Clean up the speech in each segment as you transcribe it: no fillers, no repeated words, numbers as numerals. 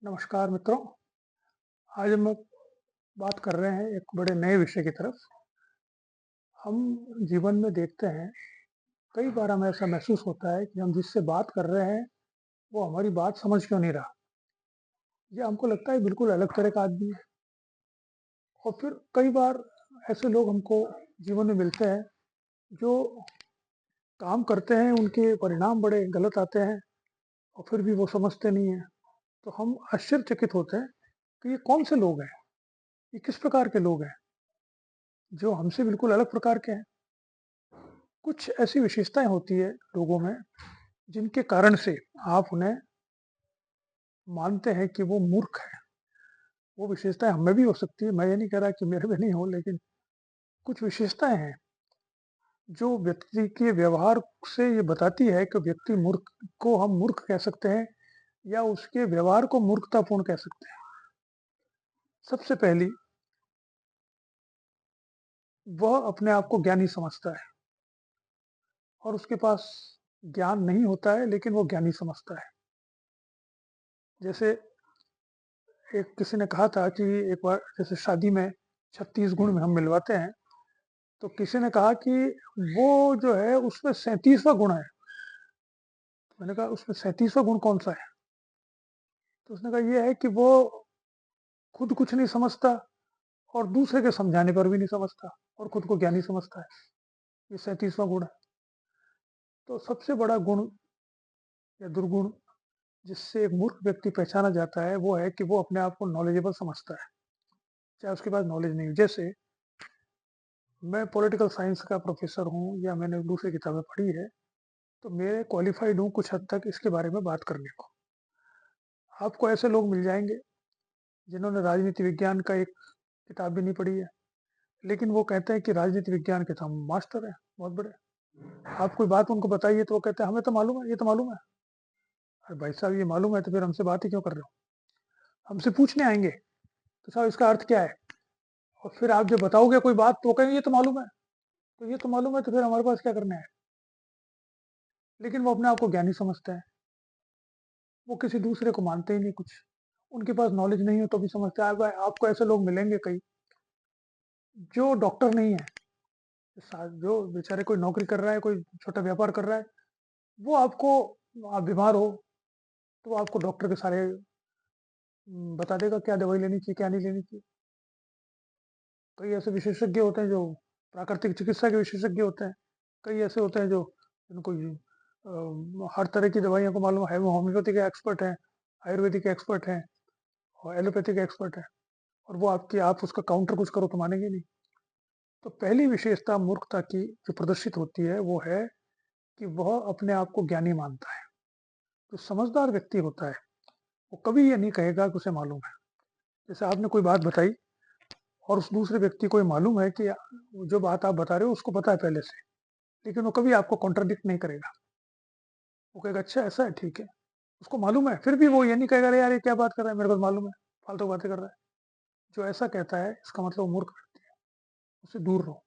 नमस्कार मित्रों। आज हम लोग बात कर रहे हैं एक बड़े नए विषय की तरफ। हम जीवन में देखते हैं, कई बार हमें ऐसा महसूस होता है कि हम जिससे बात कर रहे हैं वो हमारी बात समझ क्यों नहीं रहा, या हमको लगता है बिल्कुल अलग तरह का आदमी है। और फिर कई बार ऐसे लोग हमको जीवन में मिलते हैं जो काम करते हैं, उनके परिणाम बड़े गलत आते हैं और फिर भी वो समझते नहीं हैं। तो हम आश्चर्यचकित होते हैं कि ये कौन से लोग हैं, ये किस प्रकार के लोग हैं जो हमसे बिल्कुल अलग प्रकार के हैं। कुछ ऐसी विशेषताएं होती है लोगों में जिनके कारण से आप उन्हें मानते हैं कि वो मूर्ख है। वो विशेषताएं हम में भी हो सकती है, मैं ये नहीं कह रहा कि मेरे में नहीं हो, लेकिन कुछ विशेषताएं हैं जो व्यक्ति के व्यवहार से ये बताती है कि व्यक्ति मूर्ख को हम मूर्ख कह सकते हैं या उसके व्यवहार को मूर्खतापूर्ण कह सकते हैं। सबसे पहली, वह अपने आप को ज्ञानी समझता है और उसके पास ज्ञान नहीं होता है लेकिन वो ज्ञानी समझता है। जैसे एक किसी ने कहा था कि एक बार जैसे शादी में 36 गुण में हम मिलवाते हैं, तो किसी ने कहा कि वो जो है उसमें 37वां गुण है। मैंने कहा उसमें 37वां गुण कौन सा है? तो उसने कहा ये है कि वो खुद कुछ नहीं समझता और दूसरे के समझाने पर भी नहीं समझता और खुद को ज्ञानी समझता है। ये 37वां गुण है। तो सबसे बड़ा गुण या दुर्गुण जिससे एक मूर्ख व्यक्ति पहचाना जाता है वो है कि वो अपने आप को नॉलेजेबल समझता है, चाहे उसके पास नॉलेज नहीं हो। जैसे मैं पॉलिटिकल साइंस का प्रोफेसर हूँ या मैंने दूसरी किताबें पढ़ी है, तो मैं क्वालिफाइड हूँ कुछ हद तक इसके बारे में बात करने को। आपको ऐसे लोग मिल जाएंगे जिन्होंने राजनीति विज्ञान का एक किताब भी नहीं पढ़ी है, लेकिन वो कहते हैं कि राजनीति विज्ञान के तो हम मास्टर हैं, बहुत बड़े। आप कोई बात उनको बताइए तो वो कहते हैं हमें तो मालूम है, ये तो मालूम है। अरे भाई साहब, ये मालूम है तो फिर हमसे बात ही क्यों कर रहे हो? हमसे पूछने आएंगे तो साहब इसका अर्थ क्या है? और फिर आप जब बताओगे कोई बात तो वो कहेंगे ये तो मालूम है। तो ये तो मालूम है तो फिर हमारे पास क्या करना है? लेकिन वो अपने आप को ज्ञानी समझते हैं। वो किसी दूसरे को मानते ही नहीं कुछ। उनके पास नॉलेज नहीं हो तो भी समझते हैं। आपको ऐसे लोग मिलेंगे कई जो डॉक्टर नहीं है, जो बेचारे कोई नौकरी कर रहा है, कोई छोटा व्यापार कर रहा है, वो आपको, आप बीमार हो तो वो आपको डॉक्टर के सारे बता देगा क्या दवाई लेनी चाहिए, क्या नहीं लेनी चाहिए। कई ऐसे विशेषज्ञ होते हैं जो प्राकृतिक चिकित्सा के विशेषज्ञ होते हैं। कई ऐसे होते हैं जो जिनको हर तरह की दवाइयों को मालूम है, वो होम्योपैथी के एक्सपर्ट हैं, आयुर्वेदिक के एक्सपर्ट हैं और एलोपैथी के एक्सपर्ट हैं। और वो आपकी, आप उसका काउंटर कुछ करो तो मानेंगे नहीं। तो पहली विशेषता मूर्खता की जो प्रदर्शित होती है वो है कि वह अपने आप को ज्ञानी मानता है। जो समझदार व्यक्ति होता है वो कभी ये नहीं कहेगा कि उसे मालूम है। जैसे आपने कोई बात बताई और उस दूसरे व्यक्ति को ये मालूम है कि जो बात आप बता रहे हो उसको पता है पहले से, लेकिन वो कभी आपको कॉन्ट्राडिक्ट नहीं करेगा। वो कहेगा अच्छा ऐसा है, ठीक है। उसको मालूम है फिर भी वो ये नहीं कहेगा अरे यार ये क्या बात कर रहा है, मेरे को तो मालूम है, फालतू बातें कर रहा है। जो ऐसा कहता है इसका मतलब वो मूर्ख व्यक्ति है, उससे दूर रहो।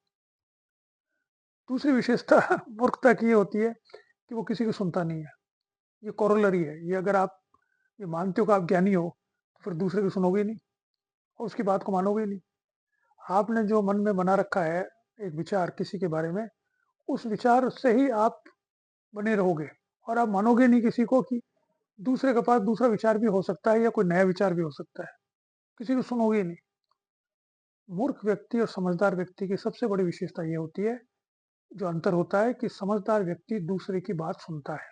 दूसरी विशेषता मूर्खता की ये होती है कि वो किसी को सुनता नहीं है। ये कॉरोलरी है। ये अगर आप ये मानते हो कि आप ज्ञानी हो तो फिर दूसरे की सुनोगे ही नहीं और उसकी बात को मानोगे ही नहीं। आपने जो मन में बना रखा है एक विचार किसी के बारे में, उस विचार से ही आप बने रहोगे और आप मानोगे नहीं किसी को कि दूसरे के पास दूसरा विचार भी हो सकता है या कोई नया विचार भी हो सकता है। किसी को सुनोगे ही नहीं। मूर्ख व्यक्ति और समझदार व्यक्ति की सबसे बड़ी विशेषता ये होती है, जो अंतर होता है कि समझदार व्यक्ति दूसरे की बात सुनता है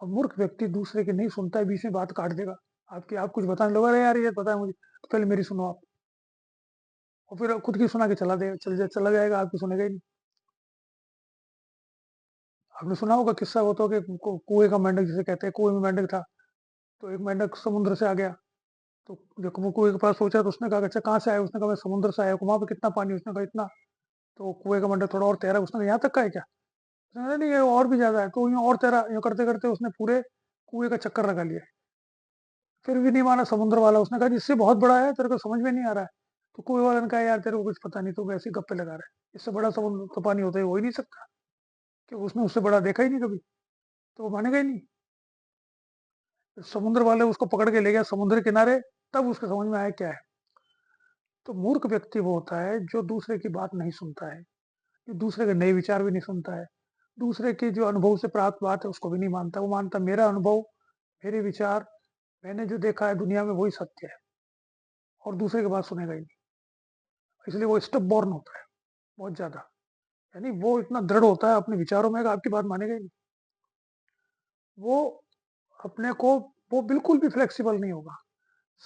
और मूर्ख व्यक्ति दूसरे की नहीं सुनता है, बीच में बात काट देगा। आपकी, आप कुछ बताने लगे, अरे यार ये पता है मुझे, तो पहले मेरी सुनो आप। और फिर खुद की सुना के चला दे चला जाएगा, आपकी सुनेगा ही नहीं। आपने सुना होगा किस्सा, वो तो कि कुएं का मेंढक जिसे कहते हैं, कुएं में मेंढक था। तो एक मेंढक समुद्र से आ गया। तो जब वो कुएं के पास पहुंचा तो उसने कहा अच्छा कहाँ से आया? उसने कहा मैं समुद्र से आया। वहां पे कितना पानी? उसने कहा इतना। तो कुएं का मेंढक थोड़ा और तैरा, उसने कहा यहाँ तक का है क्या? उसने कहा नहीं ये और भी ज्यादा है। तो यूं और तैरा, यूं करते करते उसने पूरे कुएं का चक्कर लगा लिया। फिर भी नहीं माना समुद्र वाला। उसने कहा इससे बहुत बड़ा है, तेरे को समझ में नहीं आ रहा है। तो कुएं वाले ने कहा यार तेरे को कुछ पता नहीं, तू ऐसे ही गप्पे लगा रहा है, इससे बड़ा समुद्र तो पानी होता ही हो ही नहीं सकता, कि उसने उससे बड़ा देखा ही नहीं कभी। तो वो मानेगा ही नहीं। समुद्र वाले उसको पकड़ के ले गया समुद्र किनारे, तब उसको समझ में आया क्या है। तो मूर्ख व्यक्ति वो होता है जो दूसरे की बात नहीं सुनता है, जो दूसरे के नए विचार भी नहीं सुनता है, दूसरे की जो अनुभव से प्राप्त बात है उसको भी नहीं मानता। वो मानता मेरा अनुभव, मेरे विचार, मैंने जो देखा है दुनिया में वही सत्य है, और दूसरे की बात सुनेगा ही नहीं। इसलिए वो स्टब बॉर्न होता है बहुत ज्यादा, यानी वो इतना दृढ़ होता है अपने विचारों में कि आपकी बात मानेगा ही नहीं। वो अपने को, वो बिल्कुल भी फ्लेक्सिबल नहीं होगा।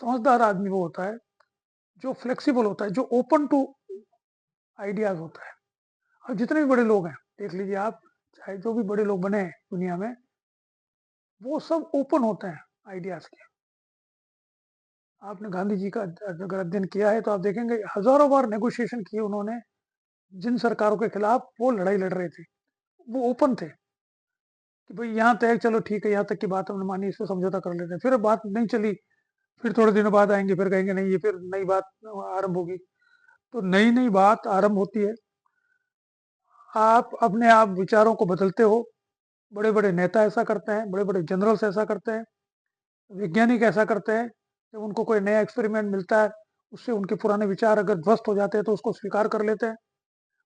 समझदार आदमी वो होता है जो फ्लेक्सिबल होता है, जो ओपन टू आइडियाज होता है। अब जितने भी बड़े लोग हैं देख लीजिए आप, चाहे जो भी बड़े लोग बने हैं दुनिया में, वो सब ओपन होते हैं आइडियाज के। आपने गांधी जी का अगर अध्ययन किया है तो आप देखेंगे हजारों बार नेगोशिएशन किए उन्होंने, जिन सरकारों के खिलाफ वो लड़ाई लड़ रहे थे, वो ओपन थे कि भाई यहाँ तक चलो ठीक है, यहाँ तक की बात हमने मानी, इस पे समझौता कर लेते हैं। फिर बात नहीं चली, फिर थोड़े दिनों बाद आएंगे, फिर कहेंगे नहीं, ये फिर नई बात आरंभ होगी। तो नई नई बात आरंभ होती है। आप अपने आप विचारों को बदलते हो। बड़े बड़े नेता ऐसा करते हैं, बड़े बड़े जनरल्स ऐसा करते हैं, वैज्ञानिक ऐसा करते हैं। जब उनको कोई नया एक्सपेरिमेंट मिलता है, उससे उनके पुराने विचार अगर ध्वस्त हो जाते हैं तो उसको स्वीकार कर लेते हैं।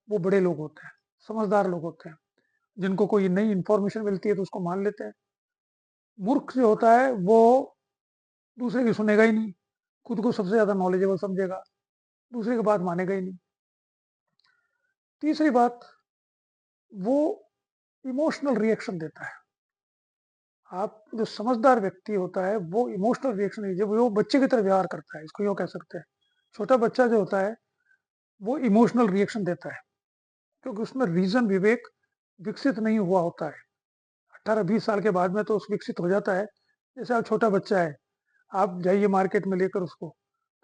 वो बड़े लोग होते हैं, समझदार लोग होते हैं। जिनको कोई नई इंफॉर्मेशन मिलती है तो उसको मान लेते हैं। मूर्ख जो होता है वो दूसरे की सुनेगा ही नहीं, खुद को सबसे ज्यादा नॉलेजेबल समझेगा, दूसरे की बात मानेगा ही नहीं। तीसरी बात, वो इमोशनल रिएक्शन देता है। आप जो समझदार व्यक्ति होता है वो इमोशनल रिएक्शन नहीं, जब वो बच्चे की तरह व्यवहार करता है, इसको यूँ कह सकते हैं। छोटा बच्चा जो होता है वो इमोशनल रिएक्शन देता है, क्योंकि उसमें रीजन विवेक विकसित नहीं हुआ होता है। 18-20 साल के बाद में तो विकसित हो जाता है। जैसे आप छोटा बच्चा है, आप जाइए मार्केट में लेकर उसको,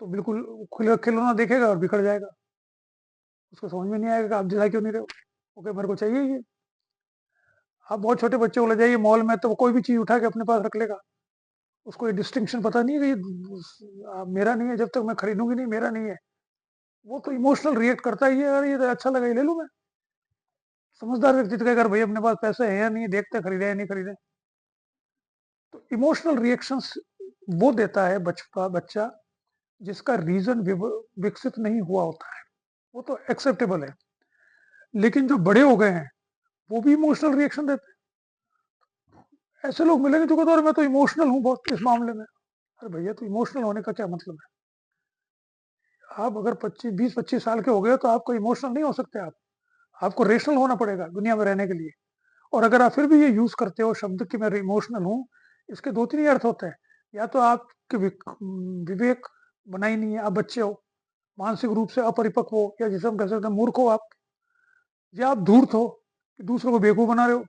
तो बिल्कुल खुला खिलौना देखेगा और बिखर जाएगा। उसको समझ में नहीं आएगा कि आप दिला क्यों नहीं रहे हो, ओके मेरे को चाहिए ये। आप बहुत छोटे बच्चे को ले जाइए मॉल में, तो वो कोई भी चीज उठा के अपने पास रख लेगा। उसको ये डिस्टिंक्शन पता नहीं है कि ये मेरा नहीं है, जब तक मैं खरीदूंगी नहीं मेरा नहीं है। वो तो इमोशनल रिएक्ट करता ही है, अरे ये तो अच्छा लगा, ये ले लूं मैं। समझदार व्यक्ति तो कहेगा भाई अपने पास पैसे है या नहीं, देखते खरीदे या नहीं खरीदे। तो इमोशनल रिएक्शंस वो देता है बच्चा जिसका रीजन विकसित नहीं हुआ होता है, वो तो एक्सेप्टेबल है। लेकिन जो बड़े हो गए हैं वो भी इमोशनल रिएक्शन देते हैं। ऐसे लोग मिलेंगे जो कहते हैं, "अरे मैं तो इमोशनल हूँ बहुत इस मामले में"। अरे भैया, तो इमोशनल होने का क्या मतलब है? आप अगर 20-25 साल के हो गए तो आपको इमोशनल नहीं हो सकते आप। आपको रेशनल होना पड़ेगा दुनिया में रहने के लिए। और अगर आप फिर भी ये यूज करते हो शब्द कि मैं इमोशनल हूँ, इसके दो तीन ही अर्थ होते हैं। या तो आपके विवेक बना ही नहीं है, आप बच्चे हो, मानसिक रूप से अपरिपक्व हो, या जिसे हम कह सकते हैं मूर्ख हो आप, या आप धूर्त हो कि दूसरों को बेवकूफ बना रहे हो।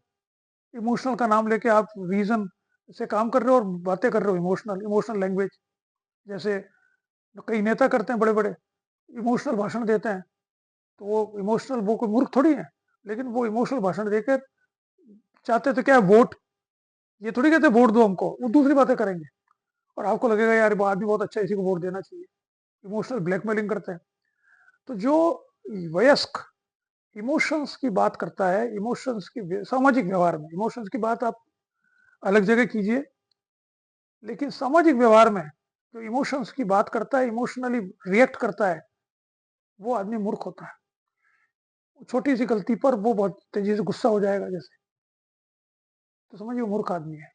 इमोशनल का नाम लेके आप रीजन से काम कर रहे हो और बातें कर रहे हो इमोशनल इमोशनल लैंग्वेज। जैसे कई नेता करते हैं बड़े बड़े, इमोशनल भाषण देते हैं। तो वो इमोशनल, वो कोई मूर्ख थोड़ी है, लेकिन वो इमोशनल भाषण देकर चाहते तो क्या है, वोट। ये थोड़ी कहते वोट दो हमको, वो दूसरी बातें करेंगे और आपको लगेगा यार वो आदमी बहुत अच्छा है, इसी को वोट देना चाहिए। इमोशनल ब्लैकमेलिंग करते हैं। तो जो वयस्क इमोशंस की बात करता है, इमोशंस की सामाजिक व्यवहार में इमोशंस की बात आप अलग जगह कीजिए, लेकिन सामाजिक व्यवहार में जो इमोशंस की बात करता है, इमोशनली रिएक्ट करता है, वो आदमी मूर्ख होता है। छोटी सी गलती पर वो बहुत तेजी से गुस्सा हो जाएगा जैसे, तो समझिए वो मूर्ख आदमी है।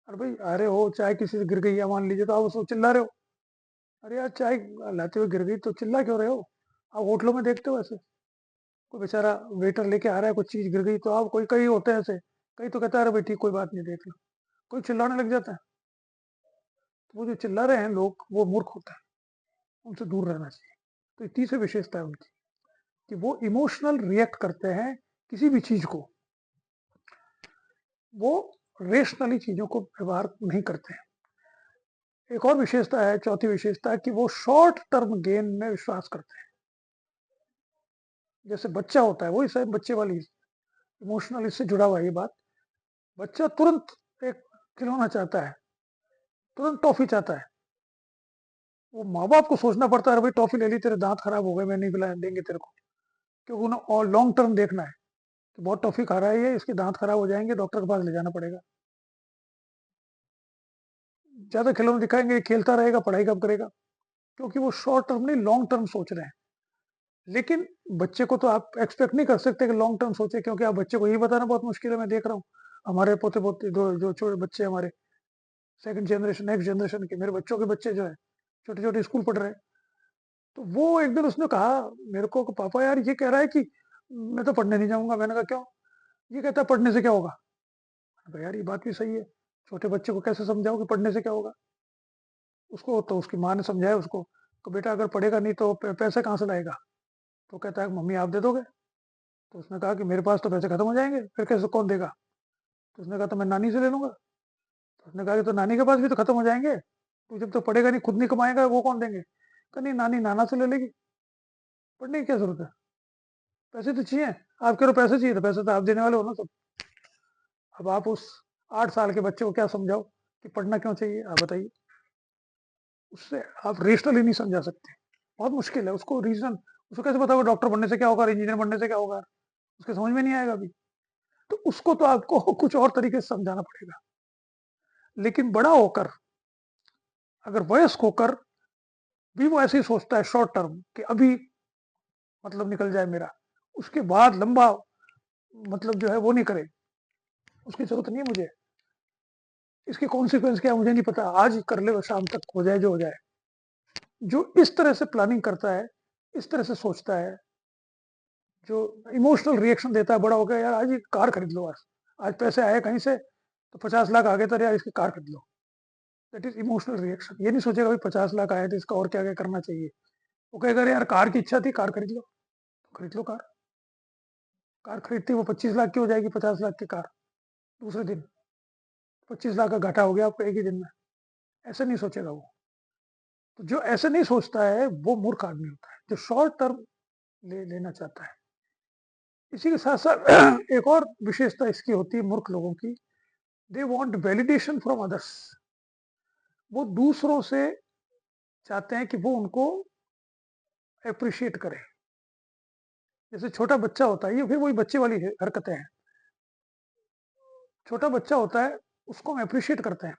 अरे भाई, अरे हो चाय किसी से गिर गई है मान लीजिए, तो आप उसको चिल्ला रहे हो, अरे यार चाय लाते हुए गिर गई तो चिल्ला क्यों रहे हो? आप होटलों में देखते हो ऐसे, कोई बेचारा वेटर लेके आ रहा है, कुछ चीज गिर गई तो आप, कोई कई होते हैं ऐसे, कई तो कहता है अरे भाई ठीक कोई बात नहीं देख लो, कोई चिल्लाने लग जाता है। तो वो जो चिल्ला रहे हैं लोग वो मूर्ख होता है, उनसे दूर रहना चाहिए। तो ये तीसरी विशेषता है उनकी कि वो इमोशनल रिएक्ट करते हैं किसी भी चीज को, वो रेशनली चीजों को व्यवहार नहीं करते हैं। एक और विशेषता है, चौथी विशेषता, कि वो शॉर्ट टर्म गेन में विश्वास करते हैं। जैसे बच्चा होता है, वही शायद बच्चे वाली इमोशनल इससे जुड़ा हुआ है ये बात। बच्चा तुरंत एक खिलौना चाहता है, तुरंत टॉफी चाहता है। वो माँ बाप को सोचना पड़ता है, अरे भाई टॉफी ले ली, तेरे दांत खराब हो गए, मैं नहीं पिला देंगे तेरे को। क्योंकि उन्हें और लॉन्ग टर्म देखना है कि बहुत टॉफी खा रहा है ये, इसके दांत खराब हो जाएंगे, डॉक्टर के पास ले जाना पड़ेगा। ज़्यादा खिलौने दिखाएँगे, ये खेलता रहेगा, पढ़ाई कब करेगा? क्योंकि वो शॉर्ट टर्म नहीं लॉन्ग टर्म सोच रहे हैं। लेकिन बच्चे को तो आप एक्सपेक्ट नहीं कर सकते कि लॉन्ग टर्म सोचे, क्योंकि आप बच्चे को यही बताना बहुत मुश्किल है। मैं देख रहा हूँ, हमारे पोते-पोती जो छोटे बच्चे हमारे सेकंड जनरेशन, नेक्स्ट जनरेशन के मेरे बच्चों के बच्चे जो हैं, छोटे-छोटे स्कूल पढ़ रहे हैं। तो वो एक दिन उसने कहा मेरे को कि पापा यार ये कह रहा है कि मैं तो पढ़ने नहीं जाऊँगा। मैंने कहा क्यों? ये कहता है पढ़ने से क्या होगा? मैंने कहा यार ये बात भी सही है। छोटे बच्चे को कैसे समझाओ कि पढ़ने से क्या होगा? उसको तो उसकी माँ ने समझाया उसको कि बेटा अगर पढ़ेगा नहीं तो पैसे कहाँ से लाएगा? तो कहता है मम्मी आप दे दोगे? तो उसने कहा कि मेरे पास तो पैसे खत्म हो जाएँगे, फिर कैसे कौन देगा? तो उसने कहा तो मैं नानी से ले लूँगा। तो उसने कहा कि तो नानी के पास भी तो खत्म हो जाएँगे, तू जब तक पढ़ेगा नहीं, खुद नहीं कमाएगा, वो कौन देंगे? कहा नहीं नानी नाना से ले लेगी, पढ़ने की क्या ज़रूरत है? पैसे तो चाहिए, आप कह रहे हो पैसे चाहिए, तो पैसे तो आप देने वाले हो ना सब। अब आप उस 8 साल के बच्चे को क्या समझाओ कि पढ़ना क्यों चाहिए? आप बताइए। उससे आप रेशनली नहीं समझा सकते, बहुत मुश्किल है उसको रीज़न। उसको कैसे पता होगा डॉक्टर बनने से क्या होगा और इंजीनियर बनने से क्या होगा? उसके समझ में नहीं आएगा अभी। तो उसको तो आपको कुछ और तरीके से समझाना पड़ेगा। लेकिन बड़ा होकर, अगर वयस्क होकर भी वो ऐसे ही सोचता है शॉर्ट टर्म कि अभी मतलब निकल जाए मेरा, उसके बाद लंबा मतलब जो है वो नहीं करे, उसकी ज़रूरत नहीं है मुझे। इसके कॉन्सिक्वेंस क्या है मुझे नहीं पता, आज कर ले और शाम तक हो जाए जो हो जाए। जो इस तरह से प्लानिंग करता है, इस तरह से सोचता है, जो इमोशनल रिएक्शन देता है बड़ा हो गया, यार आज ये कार खरीद लो, आज पैसे आए कहीं से तो 50 लाख आ गए तो यार इसकी कार खरीद लो। That is emotional reaction. ये नहीं सोचेगा भाई 50 लाख आए तो इसका और क्या क्या करना चाहिए। वो कहेगा अरे यार कार की इच्छा थी, कार खरीद लो, तो खरीद लो कार। कार खरीदती वो 25 लाख की हो जाएगी, 50 लाख की कार दूसरे दिन। 25 लाख का घाटा हो गया आपको एक ही दिन में। ऐसे नहीं सोचेगा वो। तो जो ऐसे नहीं सोचता है वो मूर्ख आदमी होता है, जो शॉर्ट टर्म लेना चाहता है। इसी के साथ साथ एक और विशेषता इसकी होती है मूर्ख लोगों की, they want validation from others. वो दूसरों से चाहते हैं कि वो उनको अप्रिशिएट करें। जैसे छोटा बच्चा होता है, ये फिर वही बच्चे वाली हरकतें हैं। छोटा बच्चा होता है, उसको हम अप्रिशिएट करते हैं।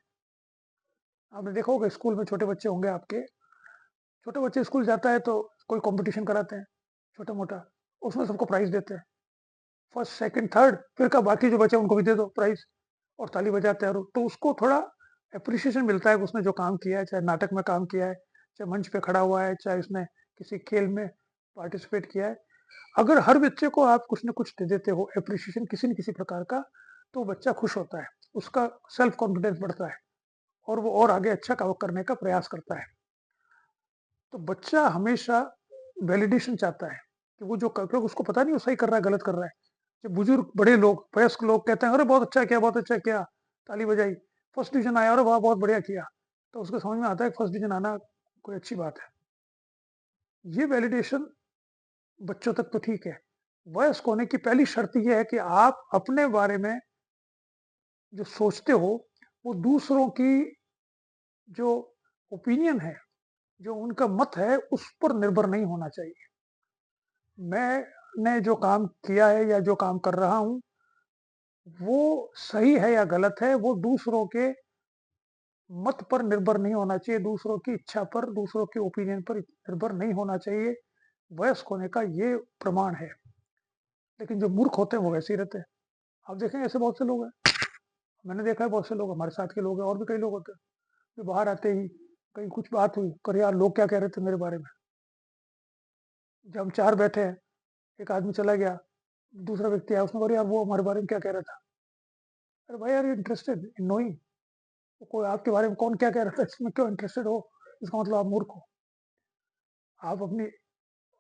आपने देखा होगा स्कूल में छोटे बच्चे होंगे आपके, छोटे बच्चे स्कूल जाता है तो कोई कंपटीशन कराते हैं छोटा मोटा, उसमें सबको प्राइज देते हैं, फर्स्ट सेकंड थर्ड, फिर का बाकी जो बचे उनको भी दे दो प्राइज, और ताली बजाते हैं। और तो उसको थोड़ा अप्रिशिएशन मिलता है कि उसने जो काम किया है, चाहे नाटक में काम किया है, चाहे मंच पे खड़ा हुआ है, चाहे उसने किसी खेल में पार्टिसिपेट किया है। अगर हर बच्चे को आप कुछ न कुछ दे देते हो एप्रिसिएशन किसी न किसी प्रकार का, तो बच्चा खुश होता है, उसका सेल्फ कॉन्फिडेंस बढ़ता है और वो और आगे अच्छा करने का प्रयास करता है। तो बच्चा हमेशा वैलिडेशन चाहता है कि वो जो क्योंकि उसको पता नहीं वो सही कर रहा है गलत कर रहा है। जब बुजुर्ग बड़े लोग वयस्क लोग कहते हैं अरे बहुत अच्छा किया, बहुत अच्छा किया, ताली बजाई, फर्स्ट डिवीजन आया, अरे वाह बहुत बढ़िया किया, तो उसको समझ में आता है फर्स्ट डिवीजन आना कोई अच्छी बात है। ये वैलिडेशन बच्चों तक तो ठीक है। वयस्क होने की पहली शर्त ये है कि आप अपने बारे में जो सोचते हो, वो दूसरों की जो ओपिनियन है, जो उनका मत है, उस पर निर्भर नहीं होना चाहिए। मैंने जो काम किया है या जो काम कर रहा हूँ, वो सही है या गलत है, वो दूसरों के मत पर निर्भर नहीं होना चाहिए, दूसरों की इच्छा पर, दूसरों के ओपिनियन पर निर्भर नहीं होना चाहिए। वयस्क होने का ये प्रमाण है। लेकिन जो मूर्ख होते हैं वो वैसे ही रहते हैं। आप देखेंगे ऐसे बहुत से लोग हैं, मैंने देखा है बहुत से लोग हमारे साथ के लोग हैं और भी कई लोग होते हैं, जो बाहर आते ही कहीं कुछ बात हुई, कर यार लोग क्या कह रहे थे मेरे बारे में। जब हम 4 बैठे हैं, एक आदमी चला गया, दूसरा व्यक्ति आया, उसने कहा यार वो हमारे बारे में क्या कह रहा था। अरे भाई यार, यू इंटरेस्टेड इन नोइंग, कोई आपके बारे में कौन क्या कह रहा था इसमें क्यों इंटरेस्टेड हो? इसका मतलब आप मूर्ख हो। आप अपनी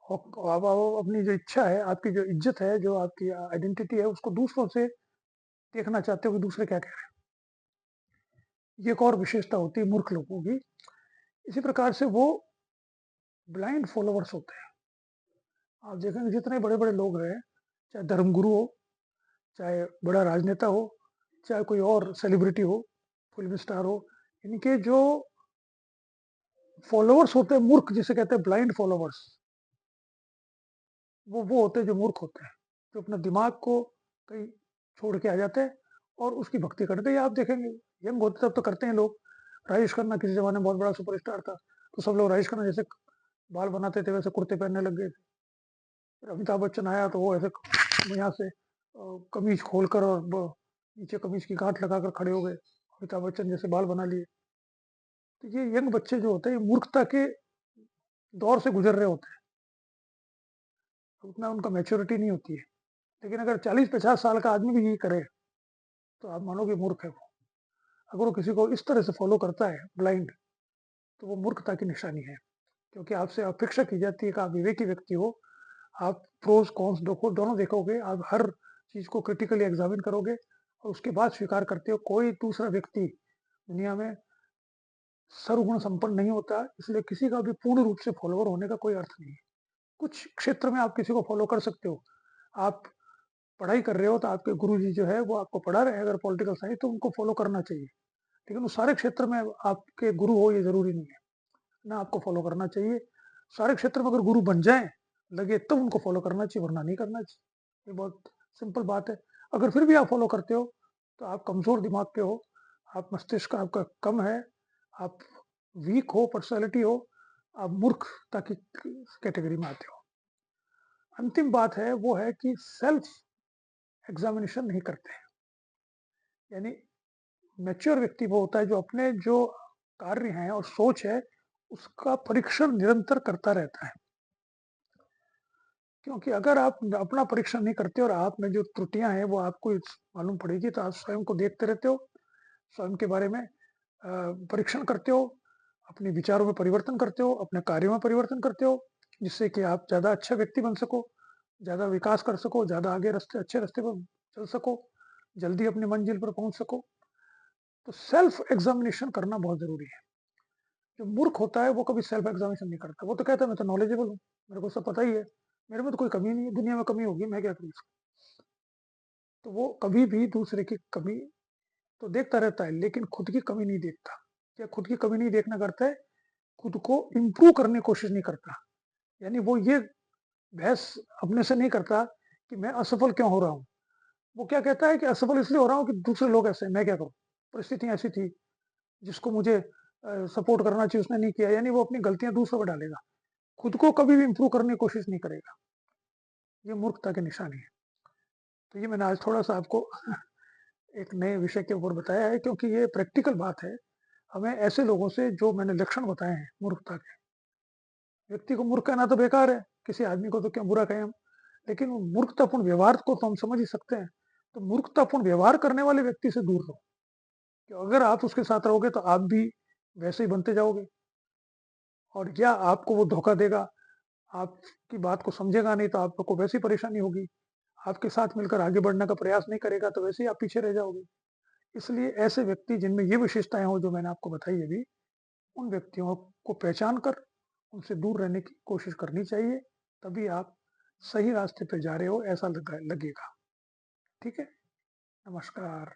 आप अपनी जो इच्छा है, आपकी जो इज्जत है, जो आपकी आइडेंटिटी है, उसको दूसरों से देखना चाहते हो कि दूसरे क्या कह रहे हैं। ये एक और विशेषता होती है मूर्ख लोगों की। इसी प्रकार से वो ब्लाइंड फॉलोवर्स होते हैं। आप देखेंगे जितने बड़े बड़े लोग हैं, चाहे धर्मगुरु हो, चाहे बड़ा राजनेता हो, चाहे कोई और सेलिब्रिटी हो, फिल्म स्टार हो, इनके जो फॉलोवर्स होते हैं मूर्ख, जिसे कहते हैं ब्लाइंड फॉलोवर्स, वो होते हैं जो मूर्ख होते हैं, जो अपना दिमाग को कहीं छोड़ के आ जाते हैं और उसकी भक्ति करते हैं। आप देखेंगे यंग होते तब तो करते हैं लोग, राजेश खन्ना किसी ज़माने में बहुत बड़ा सुपरस्टार था, तो सब लोग राजेश खन्ना जैसे बाल बनाते थे वैसे कुर्ते पहनने लग गए थे। फिर अमिताभ बच्चन आया तो वो ऐसे यहाँ से कमीज खोलकर और नीचे कमीज की गांठ लगाकर खड़े हो गए, अमिताभ बच्चन जैसे बाल बना लिए। तो ये यंग बच्चे जो होते हैं मूर्खता के दौर से गुजर रहे होते हैं, उतना उनका मैच्योरिटी नहीं होती है। लेकिन अगर 40-50 साल का आदमी भी यही करे तो आप मानोगे मूर्ख है वो। अगर वो किसी को इस तरह से फॉलो करता है ब्लाइंड, तो वो मूर्खता की निशानी है, क्योंकि आपसे अपेक्षा की जाती है कि आप विवेकी व्यक्ति हो, आप प्रोज कॉन्स दोनों देखोगे, आप हर चीज को क्रिटिकली एग्जामिन करोगे और उसके बाद स्वीकार करते हो। कोई दूसरा व्यक्ति दुनिया में सर्वगुण संपन्न नहीं होता, इसलिए किसी का भी पूर्ण रूप से फॉलोअर होने का कोई अर्थ नहीं है। कुछ क्षेत्र में आप किसी को फॉलो कर सकते हो। आप पढ़ाई कर रहे हो तो आपके गुरुजी जो है वो आपको पढ़ा रहे हैं, अगर पॉलिटिकल साइंस, तो उनको फॉलो करना चाहिए। लेकिन उस सारे क्षेत्र में आपके गुरु हो ये जरूरी नहीं है, ना आपको फॉलो करना चाहिए। सारे क्षेत्र में अगर गुरु बन जाए लगे तब उनको फॉलो करना चाहिए, वरना नहीं करना चाहिए। ये बहुत सिंपल बात है। अगर फिर भी आप फॉलो करते हो तो आप कमजोर दिमाग के हो, आप मस्तिष्क आपका कम है, आप वीक हो, पर्सनैलिटी हो, आप मूर्खता की कैटेगरी में आते हो। अंतिम बात है वो है कि सेल्फ एग्जामिनेशन नहीं करते हैं। यानी मैच्योर व्यक्ति वो होता है जो अपने जो कार्य हैं और सोच है उसका परीक्षण निरंतर करता रहता है। क्योंकि अगर आप अपना परीक्षण नहीं करते और आप में जो त्रुटियां हैं वो आपको मालूम पड़ेगी, तो आप स्वयं को देखते रहते हो, स्वयं के बारे में परीक्षण करते हो, अपने विचारों में परिवर्तन करते हो, अपने कार्यों में परिवर्तन करते हो, जिससे कि आप ज़्यादा अच्छा व्यक्ति बन सको, ज़्यादा विकास कर सको, ज़्यादा आगे अच्छे रास्ते पर चल सको, जल्दी अपनी मंजिल पर पहुंच सको। तो सेल्फ एग्जामिनेशन करना बहुत ज़रूरी है। जो मूर्ख होता है वो कभी सेल्फ एग्जामिनेशन नहीं करता, वो तो कहता है मैं तो नॉलेजेबल हूँ, मेरे को सब पता ही है, मेरे में तो कोई कमी नहीं है, दुनिया में कमी होगी मैं क्या करूँ इसको। तो वो कभी भी दूसरे की कमी तो देखता रहता है लेकिन खुद की कमी नहीं देखता। क्या खुद की कमी नहीं देखना करता है, खुद को इम्प्रूव करने की कोशिश नहीं करता। यानी वो ये बहस अपने से नहीं करता कि मैं असफल क्यों हो रहा हूँ। वो क्या कहता है कि असफल इसलिए हो रहा हूँ कि दूसरे लोग ऐसे हैं, मैं क्या करूँ, परिस्थितियां ऐसी थी, जिसको मुझे सपोर्ट करना चाहिए उसने नहीं किया। यानी वो अपनी गलतियां दूसरों पर डालेगा, खुद को कभी भी इम्प्रूव करने की कोशिश नहीं करेगा। ये मूर्खता की निशानी है। तो ये मैंने आज थोड़ा सा आपको एक नए विषय के ऊपर बताया है, क्योंकि ये प्रैक्टिकल बात है। हमें ऐसे लोगों से, जो मैंने लक्षण बताए हैं मूर्खता के, व्यक्ति को मूर्ख कहना तो बेकार है, किसी आदमी को तो क्यों बुरा कहें हम, लेकिन वो मूर्खतापूर्ण व्यवहार को तो हम समझ ही सकते हैं। तो मूर्खतापूर्ण व्यवहार करने वाले व्यक्ति से दूर रहो, कि अगर आप उसके साथ रहोगे तो आप भी वैसे ही बनते जाओगे, और या आपको वो धोखा देगा, आपकी बात को समझेगा नहीं तो आपको वैसी परेशानी होगी, आपके साथ मिलकर आगे बढ़ने का प्रयास नहीं करेगा तो वैसे ही आप पीछे रह जाओगे। इसलिए ऐसे व्यक्ति जिनमें ये विशेषताएं हो जो मैंने आपको बताई अभी, उन व्यक्तियों को पहचान कर उनसे दूर रहने की कोशिश करनी चाहिए। तभी आप सही रास्ते पे जा रहे हो ऐसा लगेगा। ठीक है। नमस्कार।